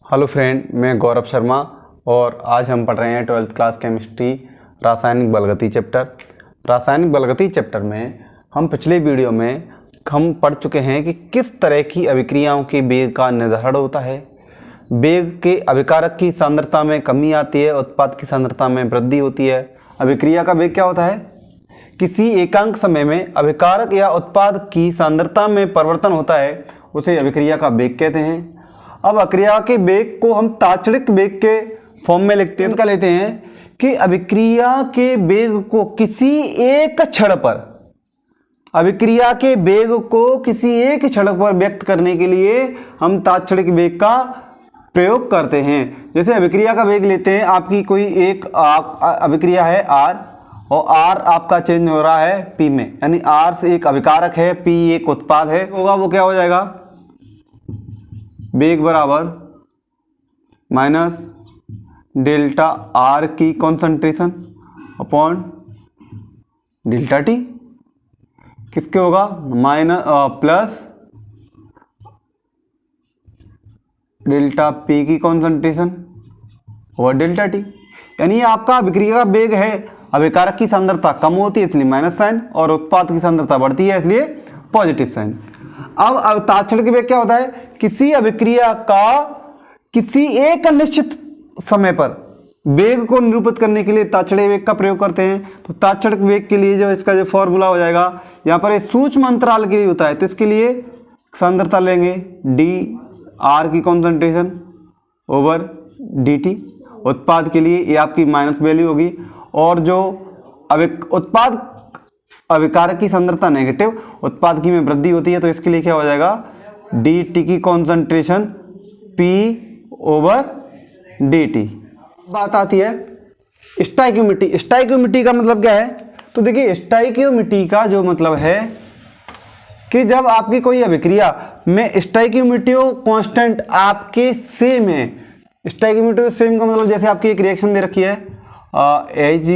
Hello friend, मैं गौरव शर्मा और आज हम पढ़ रहे हैं 12th क्लास केमिस्ट्री रासायनिक बलगति चैप्टर। रासायनिक बलगति चैप्टर में हम पिछले वीडियो में हम पढ़ चुके हैं कि किस तरह की अभिक्रियाओं के वेग का निर्धारण होता है। वेग के अभिकारक की सांद्रता में कमी आती है, उत्पाद की सांद्रता में वृद्धि होती है। अभिक्रिया का वेग क्या होता है? किसी एकांक समय में अभिकारक या उत्पाद की सांद्रता में परिवर्तन होता है, उसे अभिक्रिया का वेग कहते हैं। अब अभिक्रिया के वेग को हम तात्क्षणिक वेग के फॉर्म में लिखते हैं। क्या लेते हैं कि अभिक्रिया के वेग को किसी एक क्षण पर, अभिक्रिया के वेग को किसी एक क्षण पर व्यक्त करने के लिए हम तात्क्षणिक वेग का प्रयोग करते हैं। जैसे अभिक्रिया का वेग लेते हैं, आपकी कोई एक अभिक्रिया है R और R आपका चेंज हो रहा है P में, यानी R से एक अभिकारक है, P एक उत्पाद है, होगा वो क्या हो जाएगा? वेग बराबर माइनस डेल्टा आर की कॉन्सेंट्रेशन अपॉन डेल्टा टी, किसके होगा? माइनस प्लस डेल्टा पी की कॉन्सेंट्रेशन और डेल्टा टी। यानी आपका अभिक्रिया का वेग है, अभिकारक की सांद्रता कम होती है इसलिए माइनस साइन, और उत्पाद की सांद्रता बढ़ती है इसलिए पॉजिटिव साइन। अब तात्क्षणिक वेग क्या होता है? किसी अभिक्रिया का किसी एक निश्चित समय पर वेग को निरूपित करने के लिए तात्क्षणिक वेग का प्रयोग करते हैं। तो तात्क्षणिक वेग के लिए जो इसका जो फॉर्मूला हो जाएगा, यहाँ पर सूक्ष्म अंतराल के लिए होता है, तो इसके लिए सांद्रता लेंगे डी आर की कॉन्सेंट्रेशन ओवर डी टी। उत्पाद के लिए ये आपकी माइनस वैल्यू होगी, और जो उत्पाद अभिकारक की सांद्रता नेगेटिव, उत्पाद की में वृद्धि होती है, तो इसके लिए क्या हो जाएगा? डी टी की concentration P over D T. बात आती है स्टाइक्योमेट्री। स्टाइक्योमेट्री का मतलब क्या है? तो देखिए, स्टाइक्योमेट्री का जो मतलब है कि जब आपकी कोई अभिक्रिया में स्टाइक्योमेट्री कांस्टेंट आपके सेम है। स्टाइक्योमेट्री सेम का मतलब जैसे आपकी एक रिएक्शन दे रखी है Hg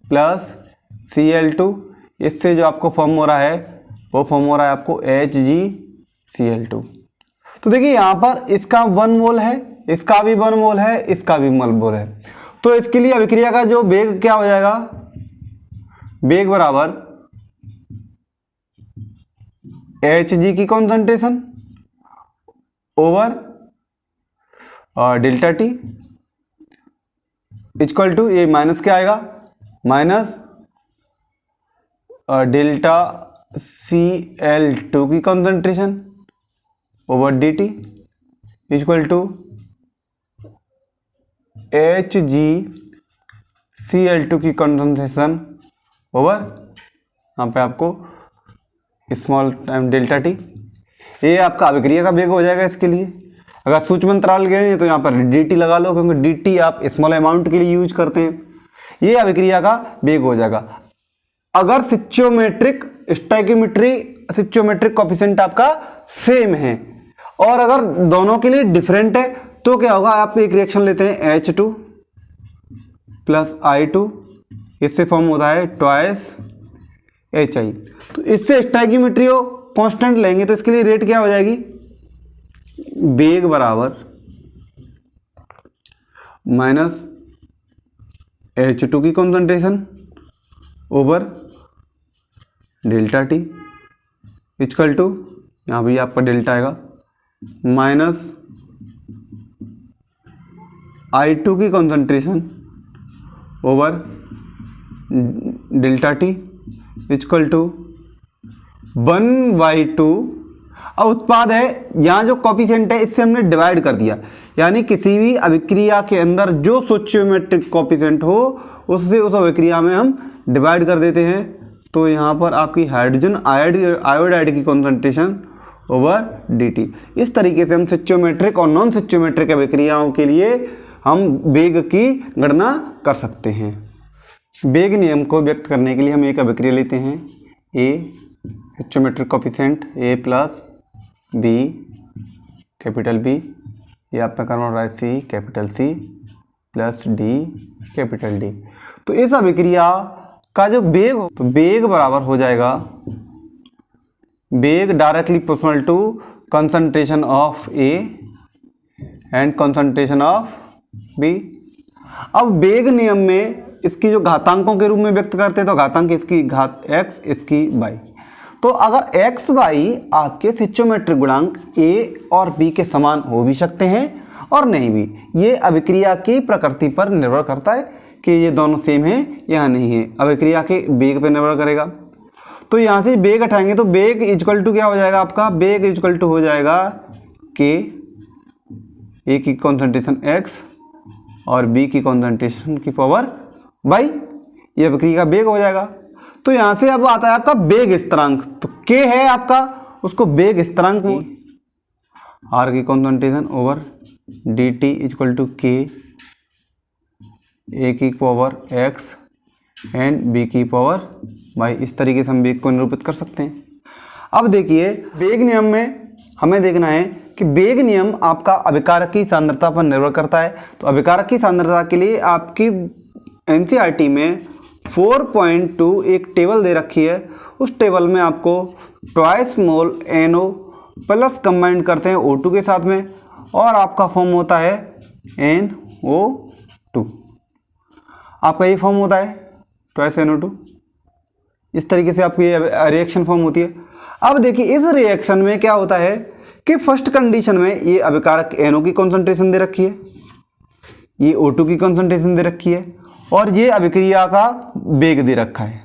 प्लस Cl2, इससे जो आपको फॉर्म हो रहा है वो फॉर्म हो रहा है आपको HgCl2। तो देखिए यहाँ पर इसका 1 मोल है, इसका भी 1 मोल है, इसका भी 1 मोल है। तो इसके लिए अभिक्रिया का जो वेग क्या हो जाएगा? वेग बराबर Hg की concentration over delta T equal to, ये माइनस क्या आएगा? माइनस डेल्टा Cl2 की concentration over D T equal to HgCl2 की कॉन्सेंट्रेशन ओवर, यहाँ पे आपको स्मॉल टाइम डेल्टा टी। ये आपका अभिक्रिया का वेग हो जाएगा। इसके लिए अगर सूक्ष्म अंतराल के लिए तो यहाँ पर dt लगा लो, क्योंकि dt आप स्मॉल अमाउंट के लिए यूज करते हैं। ये अभिक्रिया का वेग हो जाएगा। अगर स्टियोमेट्रिक स्टियोमेट्रिक कोएफिशिएंट आपका सेम है, और अगर दोनों के लिए डिफरेंट है, तो क्या होगा? आप एक रिएक्शन लेते हैं H2 प्लस I2, इससे फॉर्म होता है ट्वाइस HI। तो इससे स्टाइक्योमेट्री कांस्टेंट लेंगे, तो इसके लिए रेट क्या हो जाएगी? वेग बराबर माइनस H2 की concentration over delta T equal to, यहाँ भी आपका डेल्टा आएगा, माइनस I2 की concentration over delta T equal to 1/2। अब उत्पाद है, यहाँ जो कोएफिशिएंट है इससे हमने डिवाइड कर दिया, यानी किसी भी अभिक्रिया के अंदर जो स्टियोमेट्रिक कोएफिशिएंट हो उससे उस अभिक्रिया में हम डिवाइड कर देते हैं। तो यहाँ पर आपकी हाइड्रोजन आयोडाइड की कॉन्सेंट्रेशन ओवर dt। इस तरीके से हम स्टियोमेट्रिक और नॉन स्टियोमेट्रिक अभिक्रियाओं के लिए हम वेग की गणना कर सकते हैं। वेग नियम को व्यक्त करने के लिए हम एक अभिक्रिया लेते हैं A, stoichiometric coefficient A plus B capital B, ये आपका कर्म हो रहा है C capital C plus D capital D। तो इस अभिक्रिया का जो वेग हो, तो वेग बराबर हो जाएगा वेग directly proportional to concentration of A and concentration of B. अब वेग नियम में इसकी जो घातांकों के रूप में व्यक्त करते हैं तो घातांक इसकी घात x, इसकी y। तो अगर x y आपके स्टोइचोमेट्रिक गुणांक a और b के समान हो भी सकते हैं और नहीं भी, ये अभिक्रिया की प्रकृति पर निर्भर करता है कि ये दोनों सेम हैं या नहीं है, अभिक्रिया के वेग पर निर्भर करेगा। तो यहाँ से वेग हटाएंगे तो वेग इक्वल टू क्या हो जाएगा आपका, वेग इक्वल टू हो जाएगा k, a की कॉन्सेंट्रेशन x और b की कॉन्सेंट्रेशन की पावर y, ये अभिक्रिया का वेग हो जाएगा। तो यहाँ से अब आता है आपका वेग स्थिरांक, तो k है आपका, उसको वेग स्थिरांक r की concentration over dt equal to k, a की पावर x एंड b की पावर y। इस तरीके से हम वेग को निरूपित कर सकते हैं। अब देखिए वेग नियम में हमें देखना है कि वेग नियम आपका अभिकारक की सांद्रता पर निर्भर करता है। तो अभिकारक की सांद्रता के लिए आपकी एनसीईआरटी में 4.2 एक टेबल दे रखी है, उस टेबल में आपको ट्वाइस मोल NO प्लस कंबाइंड करते हैं O2 के साथ में और आपका फॉर्म होता है NO2। आपका ये फॉर्म होता है ट्वाइस NO2। इस तरीके से आपकी रिएक्शन फॉर्म होती है। अब देखिए इस रिएक्शन में क्या होता है कि फर्स्ट कंडीशन में ये अभिकारक NO की कॉन्सेंट्रेशन दे रखी है, ये O2 की कॉन्सेंट्रेशन दे रखी है और ये अभिक्रिया का वेग दे रखा है,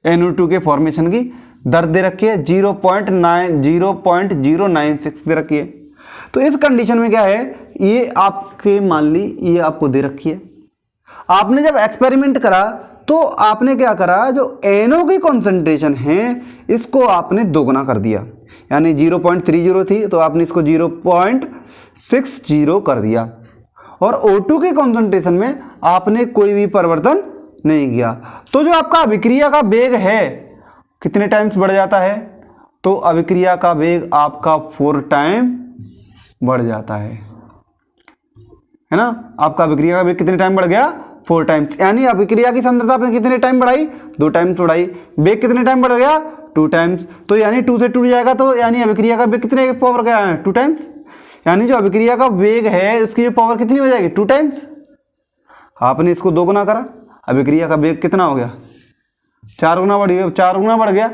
NO2 के फॉर्मेशन की दर दे रखी है 0.096 दे रखी है। तो इस कंडीशन में क्या है, ये आपके मान ली ये आपको दे रखी है। आपने जब एक्सपेरिमेंट करा तो आपने क्या करा, जो NO की कॉन्सेंट्रेशन है इसको आपने दोगुना कर दिया, यानी 0.30 थी तो आपने इसको 0.60 कर दिया और O2 के कॉन्सेंट्रेशन में आपने कोई भी परिवर्तन नहीं किया। तो जो आपका अभिक्रिया का वेग है कितने टाइम्स बढ़ जाता है, तो अभिक्रिया का वेग आपका 4 टाइम बढ़ जाता है ना। आपका अभिक्रिया का वेग कितने टाइम बढ़ गया, 4 टाइम्स, यानी अभिक्रिया की सांद्रता आपने कितने टाइम बढ़ाई, 2 टाइम्स बढ़ाई। वेग कितने टाइम बढ़ गया, 2 टाइम्स। तो यानी 2 से टूट जाएगा तो यानी अभिक्रिया का वेग कितने पावर गया है, 2 टाइम्स। यानी जो अभिक्रिया का वेग है उसकी जो पावर कितनी हो जाएगी, 2 टाइम्स। आपने इसको 2 गुना करा, अभिक्रिया का वेग कितना हो गया, 4 गुना बढ़ गया, 4 गुना बढ़ गया।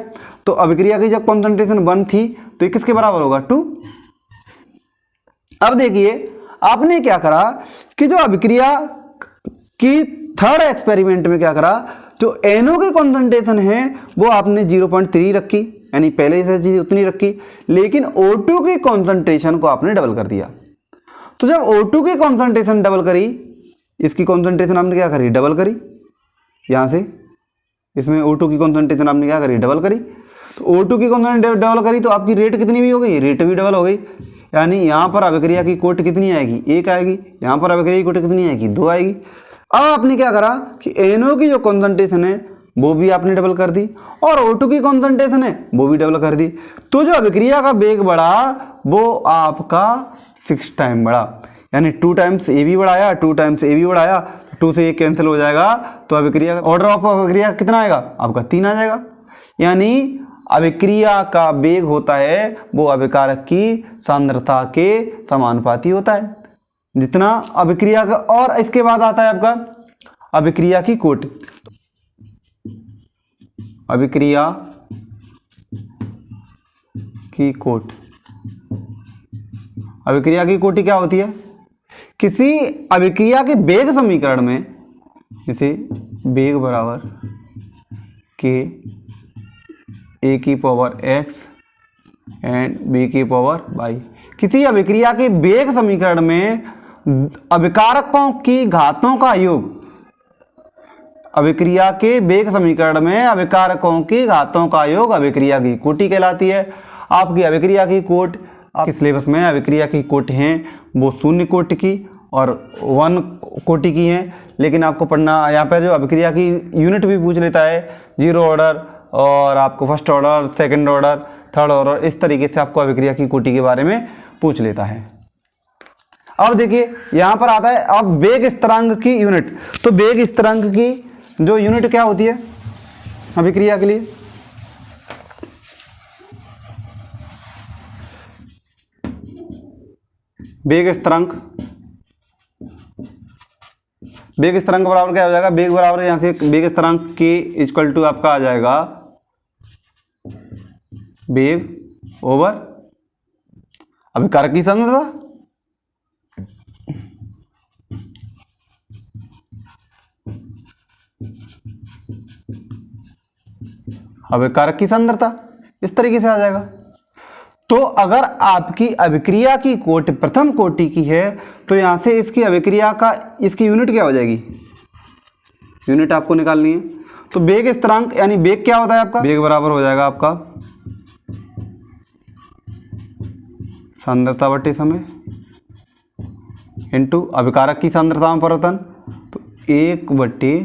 तो अभिक्रिया की जब कॉन्सेंट्रेशन 1 थी तो ये किसके बराबर होगा, 2। अब देखिए आपने क्या करा कि जो अभिक्रिया की थर्ड एक्सपेरिमेंट में क्या करा, जो NO की कॉन्सेंट्रेशन है वो आपने 0.3 रखी, यानी पहले से चीज उतनी रखी, लेकिन O2 की कॉन्सेंट्रेशन को आपने डबल कर दिया। तो जब O2 की कॉन्सेंट्रेशन डबल करी, इसकी कॉन्सेंट्रेशन आपने क्या करी, डबल करी। यहां से इसमें O2 की कॉन्सेंट्रेशन आपने क्या करी, डबल करी। तो O2 की कॉन्सेंट्रेशन डबल करी तो आपकी रेट कितनी भी हो गई, रेट भी डबल हो गई। यानी यहाँ पर अभिक्रिया की कोट कितनी आएगी, 1 आएगी। यहाँ पर अभिक्रिया की कोट कितनी आएगी, 2 आएगी। अब आपने क्या करा कि NO की जो कॉन्सेंट्रेशन है वो भी आपने डबल कर दी और O2 की कॉन्सेंट्रेशन है वो भी डबल कर दी। तो जो अभिक्रिया का वेग बढ़ा वो आपका 6 टाइम बढ़ा, यानी 2 टाइम्स ए भी बढ़ाया, 2 टाइम्स ए भी बढ़ाया, 2 से 1 कैंसिल हो जाएगा। तो अभिक्रिया ऑर्डर ऑफ अभिक्रिया कितना आएगा, आपका 3 आ जाएगा। यानी अभिक्रिया का वेग होता है वो अभिकारक की सांद्रता के समानुपाती होता है, जितना अभिक्रिया का। और इसके बाद आता है आपका अभिक्रिया की कोटि। अभिक्रिया की कोटि, अभिक्रिया की कोटि क्या होती है, किसी अभिक्रिया के वेग समीकरण में, जैसे वेग बराबर के a की पावर x एंड b की पावर y, किसी अभिक्रिया के वेग समीकरण में अभिकारकों की घातों का योग, अभिक्रिया के वेग समीकरण में अभिकारकों की घातों का योग अभिक्रिया की कोटि कहलाती है। आपकी अभिक्रिया की कोटि, आपके सिलेबस में अभिक्रिया की कोटि हैं वो 0 कोटि की और 1 कोटि की हैं, लेकिन आपको पढ़ना यहाँ पर जो अभिक्रिया की यूनिट भी पूछ लेता है, 0 ऑर्डर और आपको first order, second order, third order, इस तरीके से आपको अभिक्रिया की कोटि के बारे में पूछ लेता है। अब देखिए यहाँ पर आता है अब वेग स्थिरांक की यूनिट। तो वेग स्थिरांक की जो यूनिट क्या होती है अभिक्रिया के लिए, वेग स्थिरांक, वेग स्थिरांक बराबर क्या हो जाएगा, वेग बराबर यहाँ से वेग स्थिरांक के इक्वल टू आपका आ जाएगा वेग ओवर अभिकारक की सांद्रता, अभिकारक की सांद्रता, इस तरीके से आ जाएगा। तो अगर आपकी अभिक्रिया की कोटि प्रथम कोटि की है तो यहां से इसकी अभिक्रिया का इसकी यूनिट क्या हो जाएगी, यूनिट आपको निकालनी है। तो वेग स्थिरांक यानी वेग क्या होता है आपका, वेग बराबर हो जाएगा आपका सांद्रता बटे समय इनटू अभिकारक की सांद्रता में परिवर्तन, तो 1 बटे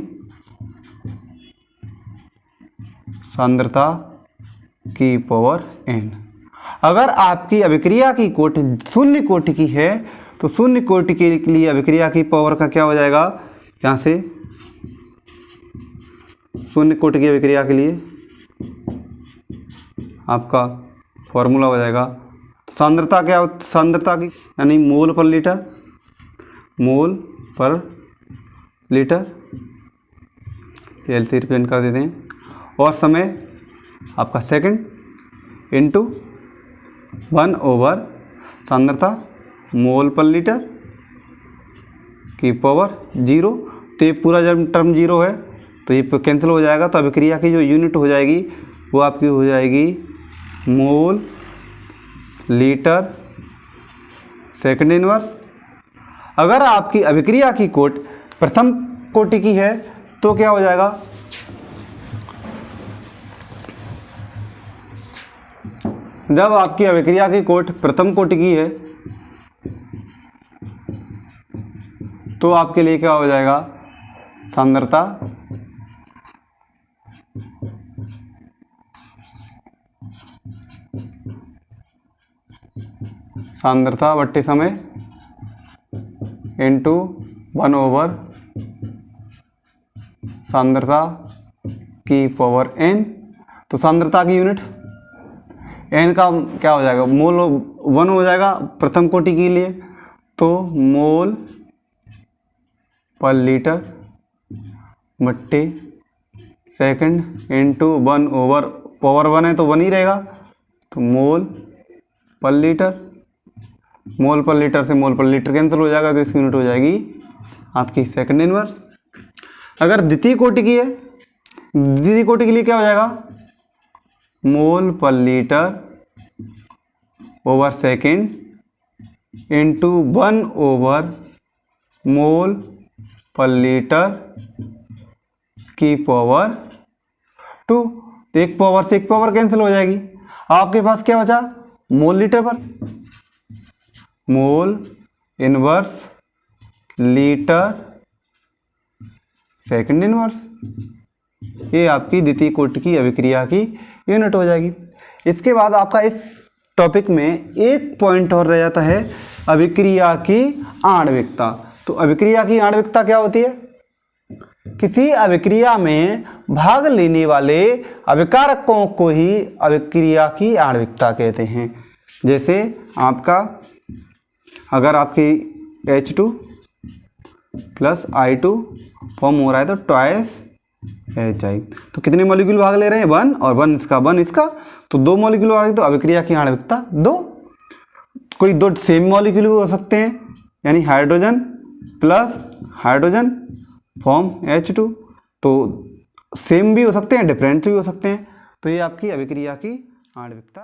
सांद्रता की पावर n। अगर आपकी अभिक्रिया की कोटि शून्य कोटि की है तो शून्य कोटि के लिए अभिक्रिया की पावर का क्या हो जाएगा, यहाँ से शून्य कोटि की अभिक्रिया के लिए आपका फॉर्मूला हो जाएगा सांद्रता क्या सांद्रता की यानी मोल पर लीटर, मोल पर लीटर, एलसी रिप्रेजेंट कर देते हैं, और समय आपका सेकंड इनटू 1 ओवर सांद्रता मोल पर लीटर की पावर 0। तो ये पूरा जब टर्म 0 है तो ये कैंसिल हो जाएगा, तो अभिक्रिया की जो यूनिट हो जाएगी वो आपकी हो जाएगी मोल लीटर सेकंड इनवर्स। अगर आपकी अभिक्रिया की कोटि प्रथम कोटि की है तो क्या हो जाएगा, जब आपकी अभिक्रिया की कोटि प्रथम कोटि की है तो आपके लिए क्या हो जाएगा, सांद्रता सांद्रता बट्टे समय इनटू 1 ओवर सांद्रता की पावर n। तो सांद्रता की यूनिट n का क्या हो जाएगा, मोल 1 हो जाएगा प्रथम कोटि के लिए, तो मोल पर लीटर बट्टे सेकंड इनटू 1 ओवर पावर 1 है तो 1 ही रहेगा, तो मोल पर लीटर, मोल पर लीटर से मोल पर लीटर कैंसिल हो जाएगा, तो इसकी यूनिट हो जाएगी आपकी सेकंड इनवर्स। अगर द्वितीय कोटि की है, द्वितीय कोटि के लिए क्या हो जाएगा, मोल पर litre over second into 1 over mole पर लीटर की पावर 2। तो एक पावर से एक पावर कैंसिल हो जाएगी, आपके पास क्या बचा, मोल लीटर पर mole inverse litre second inverse, ये आपकी द्वितीय कोटि की अभिक्रिया की यूनिट हो जाएगी। इसके बाद आपका इस टॉपिक में एक पॉइंट और रह जाता है, अभिक्रिया की आणविकता। तो अभिक्रिया की आणविकता क्या होती है, किसी अभिक्रिया में भाग लेने वाले अभिकारकों को ही अभिक्रिया की आणविकता कहते हैं। जैसे आपका अगर आपकी H2 प्लस I2 फॉर्म हो रहा है तो ट्वाइस HI, तो कितने मॉलिक्यूल भाग ले रहे हैं, 1 और 1 इसका 1 इसका, तो 2 मॉलिक्यूल भाग, तो अभिक्रिया की आणविकता 2। कोई 2 सेम मॉलिक्यूल भी हो सकते हैं, यानी hydrogen plus hydrogen form H2, तो सेम भी हो सकते हैं डिफरेंट भी हो सकते हैं। तो ये आपकी अभिक्रिया की आणविकता